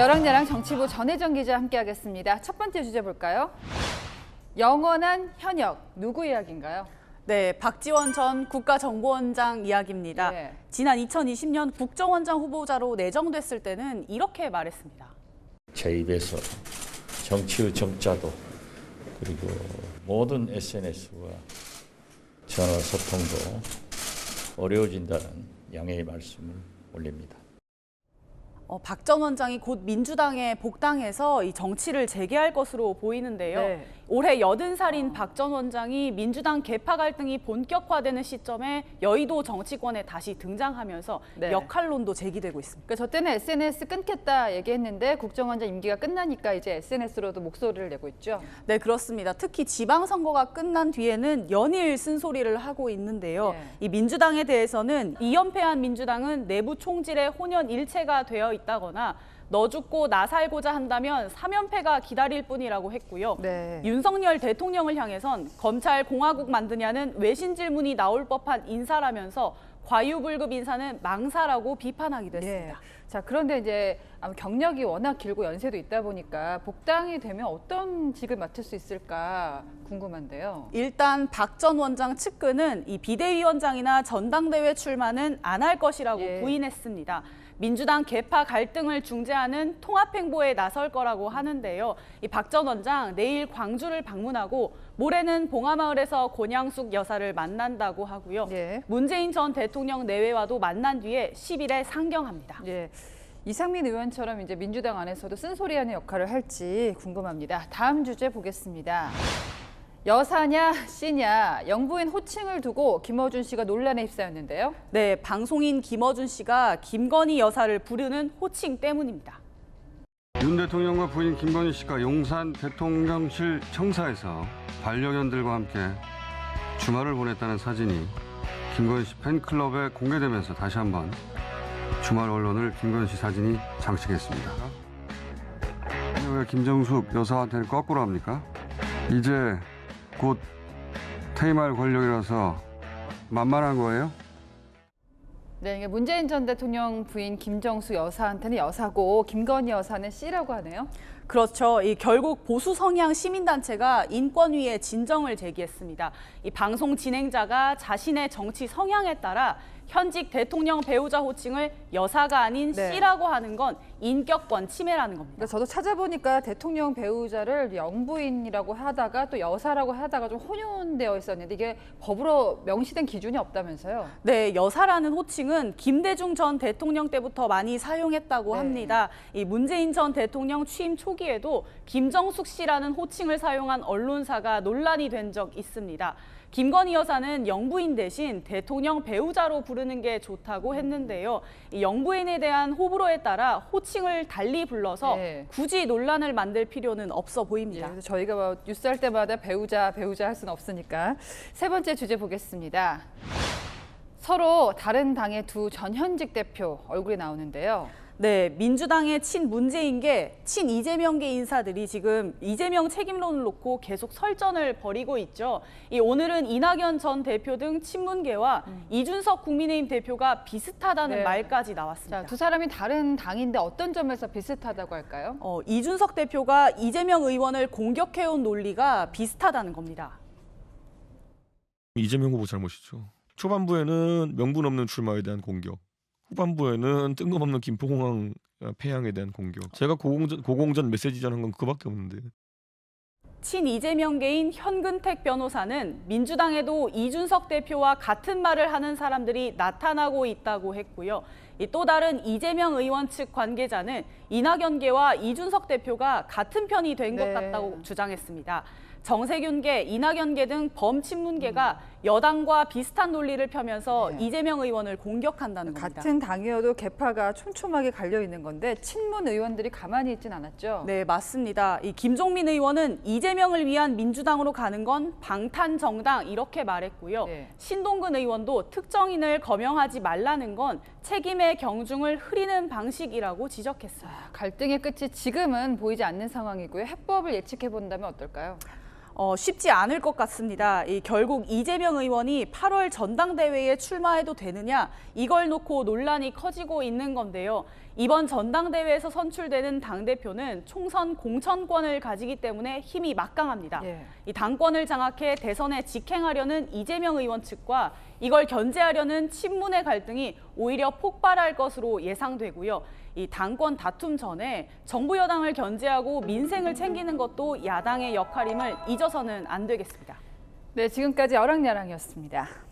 너랑 나랑 정치부 전혜정 기자 함께하겠습니다. 첫 번째 주제 볼까요? 영원한 현역, 누구 이야기인가요? 네, 박지원 전 국가정보원장 이야기입니다. 네. 지난 2020년 국정원장 후보자로 내정됐을 때는 이렇게 말했습니다. 제 입에서 정치의 정자도 그리고 모든 SNS와 전화 소통도 어려워진다는 양해의 말씀을 올립니다. 박 전 원장이 곧 민주당에 복당해서 이 정치를 재개할 것으로 보이는데요. 네. 올해 80살인 박 전 원장이 민주당 계파 갈등이 본격화되는 시점에 여의도 정치권에 다시 등장하면서 네. 역할론도 제기되고 있습니다. 그러니까 저 때는 SNS 끊겠다 얘기했는데 국정원장 임기가 끝나니까 이제 SNS로도 목소리를 내고 있죠. 네, 그렇습니다. 특히 지방선거가 끝난 뒤에는 연일 쓴소리를 하고 있는데요. 네. 이 민주당에 대해서는 2연패한 민주당은 내부 총질에 혼연일체가 되어 있다거나 너 죽고 나 살고자 한다면 3연패가 기다릴 뿐이라고 했고요. 네. 윤석열 대통령을 향해선 검찰 공화국 만드냐는 외신 질문이 나올 법한 인사라면서 과유불급 인사는 망사라고 비판하기도 했습니다. 네. 자, 그런데 이제 경력이 워낙 길고 연세도 있다 보니까 복당이 되면 어떤 직을 맡을 수 있을까 궁금한데요. 일단 박 전 원장 측근은 이 비대위원장이나 전당대회 출마는 안 할 것이라고 예. 부인했습니다. 민주당 계파 갈등을 중재하는 통합행보에 나설 거라고 하는데요. 이 박 전 원장 내일 광주를 방문하고 모레는 봉하마을에서 권양숙 여사를 만난다고 하고요. 예. 문재인 전 대통령 내외와도 만난 뒤에 10일에 상경합니다. 예. 이상민 의원처럼 이제 민주당 안에서도 쓴소리하는 역할을 할지 궁금합니다. 다음 주제 보겠습니다. 여사냐 씨냐 영부인 호칭을 두고 김어준 씨가 논란에 휩싸였는데요. 네, 방송인 김어준 씨가 김건희 여사를 부르는 호칭 때문입니다. 윤 대통령과 부인 김건희 씨가 용산 대통령실 청사에서 반려견들과 함께 주말을 보냈다는 사진이 김건희 씨 팬클럽에 공개되면서 다시 한번 주말 언론을 김건희 씨 사진이 장식했습니다. 왜 김정숙 여사한테는 거꾸로 합니까? 이제 곧 퇴임할 권력이라서 만만한 거예요? 네, 이게 문재인 전 대통령 부인 김정수 여사한테는 여사고 김건희 여사는 씨라고 하네요. 그렇죠. 결국 보수 성향 시민단체가 인권위에 진정을 제기했습니다. 이 방송 진행자가 자신의 정치 성향에 따라 현직 대통령 배우자 호칭을 여사가 아닌 네. 씨라고 하는 건 인격권 침해라는 겁니다. 그러니까 저도 찾아보니까 대통령 배우자를 영부인이라고 하다가 또 여사라고 하다가 좀 혼용되어 있었는데 이게 법으로 명시된 기준이 없다면서요? 네, 여사라는 호칭은 김대중 전 대통령 때부터 많이 사용했다고 네. 합니다. 이 문재인 전 대통령 취임 초기에도 김정숙 씨라는 호칭을 사용한 언론사가 논란이 된 적 있습니다. 김건희 여사는 영부인 대신 대통령 배우자로 부르는 게 좋다고 했는데요. 이 영부인에 대한 호불호에 따라 호칭을 달리 불러서 네. 굳이 논란을 만들 필요는 없어 예, 보입니다. 그래서 저희가 뭐 뉴스 할 때마다 배우자 할 수는 없으니까. 세 번째 주제 보겠습니다. 서로 다른 당의 두 전현직 대표 얼굴이 나오는데요. 네, 민주당의 친문재인계, 친이재명계 인사들이 지금 이재명 책임론을 놓고 계속 설전을 벌이고 있죠. 오늘은 이낙연 전 대표 등 친문계와 이준석 국민의힘 대표가 비슷하다는 네. 말까지 나왔습니다. 자, 두 사람이 다른 당인데 어떤 점에서 비슷하다고 할까요? 이준석 대표가 이재명 의원을 공격해온 논리가 비슷하다는 겁니다. 이재명 후보 잘못이죠. 초반부에는 명분 없는 출마에 대한 공격, 후반부에는 뜬금없는 김포공항 폐항에 대한 공격. 제가 고공전 메시지전 한 건 그밖에 없는데. 친이재명계인 현근택 변호사는 민주당에도 이준석 대표와 같은 말을 하는 사람들이 나타나고 있다고 했고요. 또 다른 이재명 의원 측 관계자는 이낙연계와 이준석 대표가 같은 편이 된 것 네. 같다고 주장했습니다. 정세균계, 이낙연계 등 범친문계가 여당과 비슷한 논리를 펴면서 네. 이재명 의원을 공격한다는 겁니다. 같은 당이어도 계파가 촘촘하게 갈려 있는 건데 친문 의원들이 가만히 있진 않았죠. 네, 맞습니다. 김종민 의원은 이재명을 위한 민주당으로 가는 건 방탄정당 이렇게 말했고요. 네. 신동근 의원도 특정인을 거명하지 말라는 건 책임의 경중을 흐리는 방식이라고 지적했어요. 갈등의 끝이 지금은 보이지 않는 상황이고요. 해법을 예측해 본다면 어떨까요? 쉽지 않을 것 같습니다. 결국 이재명 의원이 8월 전당대회에 출마해도 되느냐 이걸 놓고 논란이 커지고 있는 건데요. 이번 전당대회에서 선출되는 당대표는 총선 공천권을 가지기 때문에 힘이 막강합니다. 예. 이 당권을 장악해 대선에 직행하려는 이재명 의원 측과 이걸 견제하려는 친문의 갈등이 오히려 폭발할 것으로 예상되고요. 이 당권 다툼 전에 정부 여당을 견제하고 민생을 챙기는 것도 야당의 역할임을 잊어서는 안 되겠습니다. 네, 지금까지 어랑야랑이었습니다.